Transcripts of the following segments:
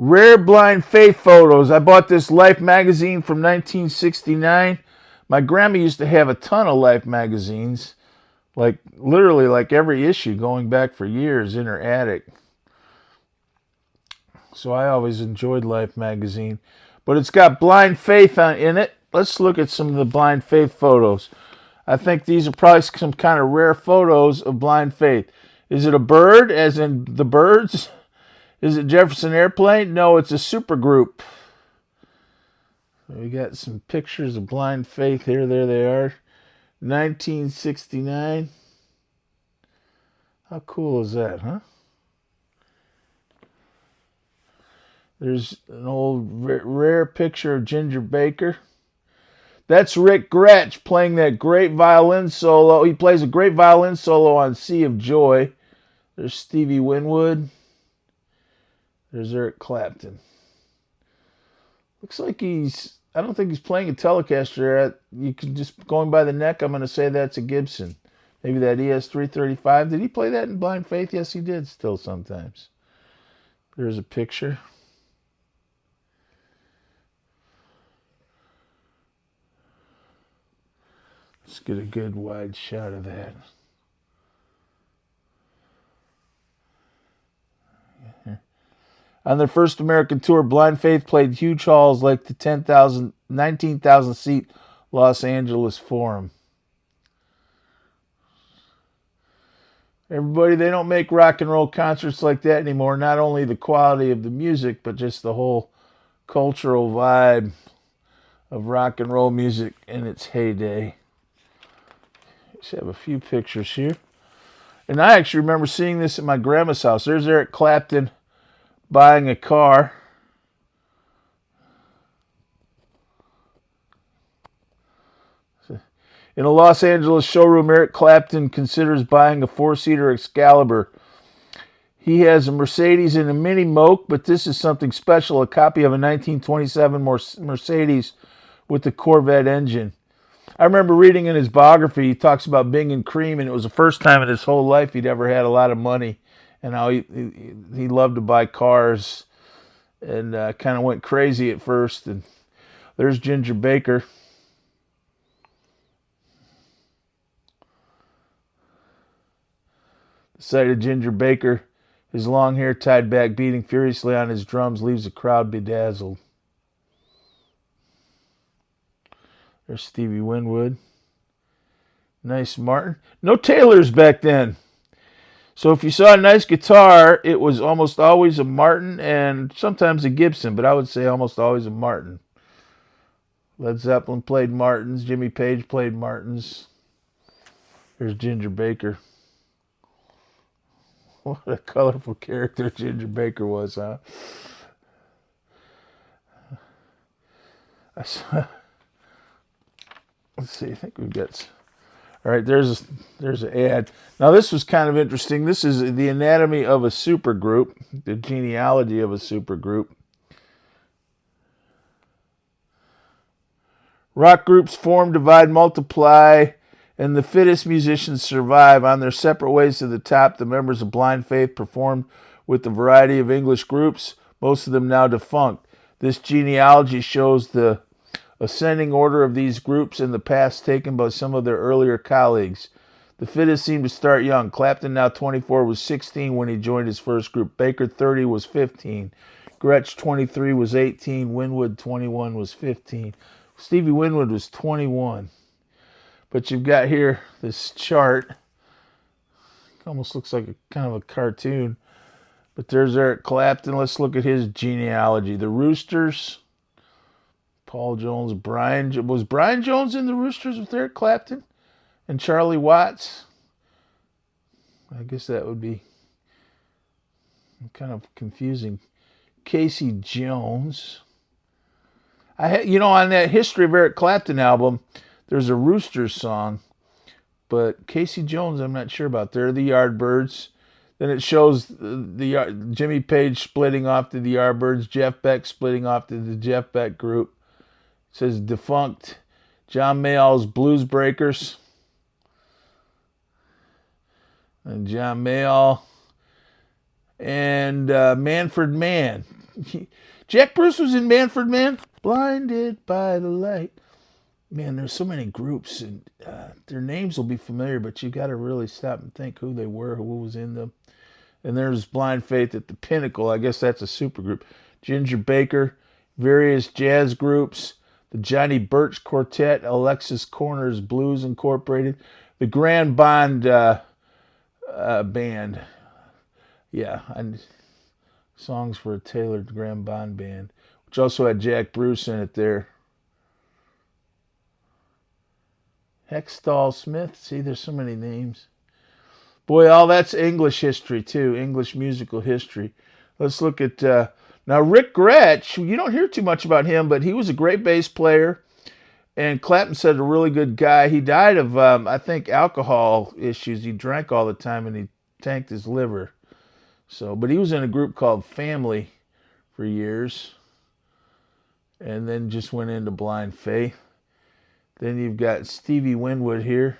Rare Blind Faith photos. I bought this Life magazine from 1969. My grandma used to have a ton of Life magazines, like literally like every issue going back for years in her attic. So I always enjoyed Life magazine. But it's got Blind Faith in it. Let's look at some of the Blind Faith photos. I think these are probably some kind of rare photos of Blind Faith. Is it a bird, as in the Birds? Is it Jefferson Airplane? No, it's a supergroup. So we got some pictures of Blind Faith here. There they are. 1969. How cool is that, huh? There's an old rare picture of Ginger Baker. That's Rick Gretsch playing that great violin solo. He plays a great violin solo on Sea of Joy. There's Stevie Winwood. There's Eric Clapton. Looks like I don't think he's playing a Telecaster. You can just, going by the neck, I'm going to say that's a Gibson. Maybe that ES-335. Did he play that in Blind Faith? Yes, he did still sometimes. There's a picture. Let's get a good wide shot of that. On their first American tour, Blind Faith played huge halls like the 19,000 seat Los Angeles Forum. Everybody, they don't make rock and roll concerts like that anymore. Not only the quality of the music, but just the whole cultural vibe of rock and roll music in its heyday. Let's have a few pictures here. And I actually remember seeing this at my grandma's house. There's Eric Clapton buying a car. In a Los Angeles showroom, Eric Clapton considers buying a four-seater Excalibur. He has a Mercedes and a Mini Moke, but this is something special, a copy of a 1927 Mercedes with the Corvette engine. I remember reading in his biography, he talks about Bing and Cream, and it was the first time in his whole life he'd ever had a lot of money, and how he loved to buy cars, and kind of went crazy at first. And there's Ginger Baker. The sight of Ginger Baker, his long hair tied back, beating furiously on his drums, leaves the crowd bedazzled. There's Stevie Winwood. Nice Martin. No Taylors back then. So if you saw a nice guitar, it was almost always a Martin and sometimes a Gibson, but I would say almost always a Martin. Led Zeppelin played Martins. Jimmy Page played Martins. There's Ginger Baker. What a colorful character Ginger Baker was, huh? Let's see, I think we've got... All right, there's an ad. Now, this was kind of interesting. This is the anatomy of a supergroup, the genealogy of a supergroup. Rock groups form, divide, multiply, and the fittest musicians survive. On their separate ways to the top, the members of Blind Faith performed with a variety of English groups, most of them now defunct. This genealogy shows the ascending order of these groups in the past taken by some of their earlier colleagues. The fittest seem to start young. Clapton, now 24, was 16 when he joined his first group. Baker, 30, was 15. Gretsch, 23, was 18. Winwood, 21, was 15. Stevie Winwood was 21. But you've got here this chart. It almost looks like a kind of a cartoon. But there's Eric Clapton. Let's look at his genealogy. The Roosters... Paul Jones, was Brian Jones in the Roosters with Eric Clapton and Charlie Watts? I guess that would be kind of confusing. Casey Jones. On that History of Eric Clapton album, there's a Roosters song, but Casey Jones, I'm not sure about. They're the Yardbirds. Then it shows the Jimmy Page splitting off to the Yardbirds, Jeff Beck splitting off to the Jeff Beck group. It says defunct John Mayall's Blues Breakers. And John Mayall. And Manfred Mann. Jack Bruce was in Manfred Mann. Blinded by the light. Man, there's so many groups, and their names will be familiar, but you got to really stop and think who they were, who was in them. And there's Blind Faith at the pinnacle. I guess that's a supergroup. Ginger Baker, various jazz groups, the Johnny Birch Quartet, Alexis Corner's Blues Incorporated, the Grand Bond band. Yeah, and Songs for a Tailored Grand Bond Band, which also had Jack Bruce in it there. Hextall Smith. See, there's so many names. Boy, all that's English history, too. English musical history. Let's look at... now, Rick Gretsch, you don't hear too much about him, but he was a great bass player. And Clapton said a really good guy. He died of, I think, alcohol issues. He drank all the time, and he tanked his liver. So, but he was in a group called Family for years. And then just went into Blind Faith. Then you've got Stevie Winwood here,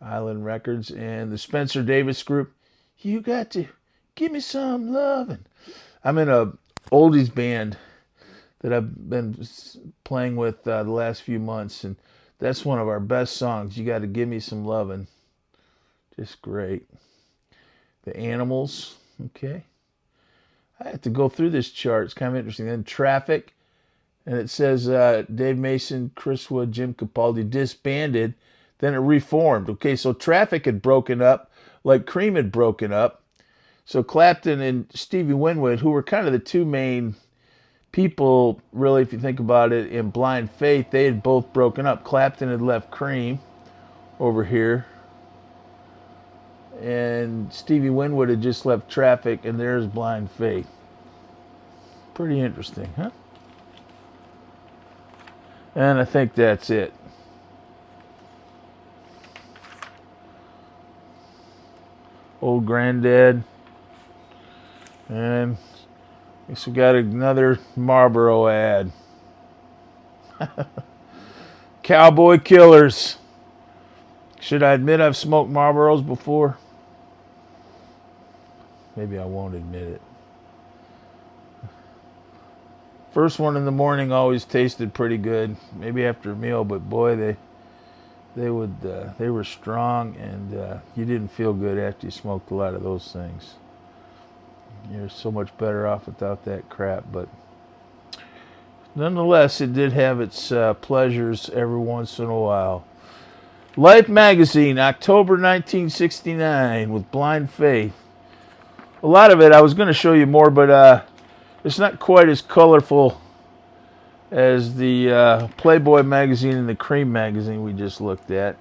Island Records, and the Spencer Davis Group. You got to give me some lovin'. I'm in a oldies band that I've been playing with the last few months, and that's one of our best songs. You got to give me some lovin'. Just great. The Animals, okay. I have to go through this chart. It's kind of interesting. Then Traffic. And it says Dave Mason, Chris Wood, Jim Capaldi disbanded. Then it reformed. Okay, so Traffic had broken up like Cream had broken up. So Clapton and Stevie Winwood, who were kind of the two main people, really, if you think about it, in Blind Faith, they had both broken up. Clapton had left Cream over here. And Stevie Winwood had just left Traffic, and there's Blind Faith. Pretty interesting, huh? And I think that's it. Old Granddad. And I guess we got another Marlboro ad. Cowboy Killers. Should I admit I've smoked Marlboros before? Maybe I won't admit it. First one in the morning always tasted pretty good, maybe after a meal, but boy, they were strong, and you didn't feel good after you smoked a lot of those things. You're so much better off without that crap, but nonetheless, it did have its pleasures every once in a while. Life Magazine, October 1969, with Blind Faith. A lot of it, I was going to show you more, but it's not quite as colorful as the Playboy magazine and the Cream magazine we just looked at.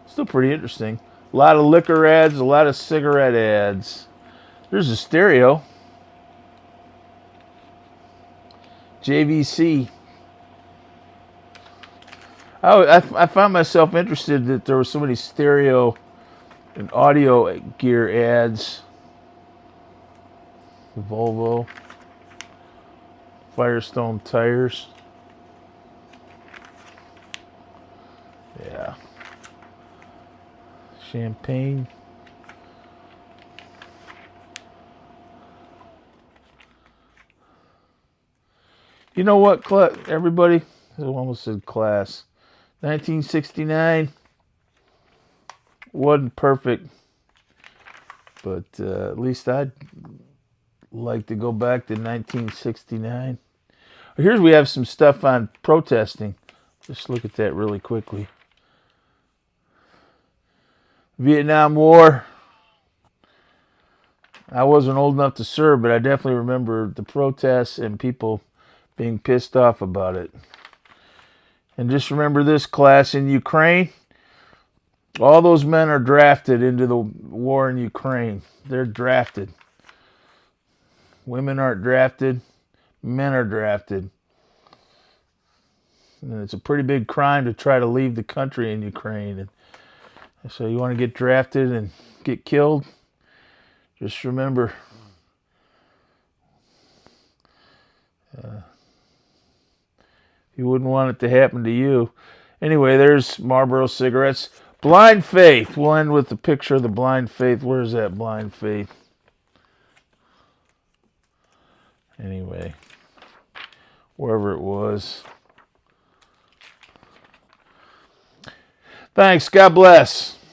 Still pretty interesting. A lot of liquor ads, a lot of cigarette ads. There's a stereo. JVC. I found myself interested that there were so many stereo and audio gear ads. Volvo. Firestone tires. Yeah. Champagne. You know what, everybody? I almost said class. 1969 wasn't perfect, but at least I'd like to go back to 1969. Here's we have some stuff on protesting. Just look at that really quickly. Vietnam War. I wasn't old enough to serve, but I definitely remember the protests and people being pissed off about it. And just remember this, class, in Ukraine, all those men are drafted into the war in Ukraine. They're drafted. Women aren't drafted. Men are drafted. And it's a pretty big crime to try to leave the country in Ukraine. And so you want to get drafted and get killed? Just remember, you wouldn't want it to happen to you. Anyway, there's Marlboro cigarettes. Blind Faith. We'll end with the picture of the Blind Faith. Where's that Blind Faith? Anyway, wherever it was. Thanks. God bless.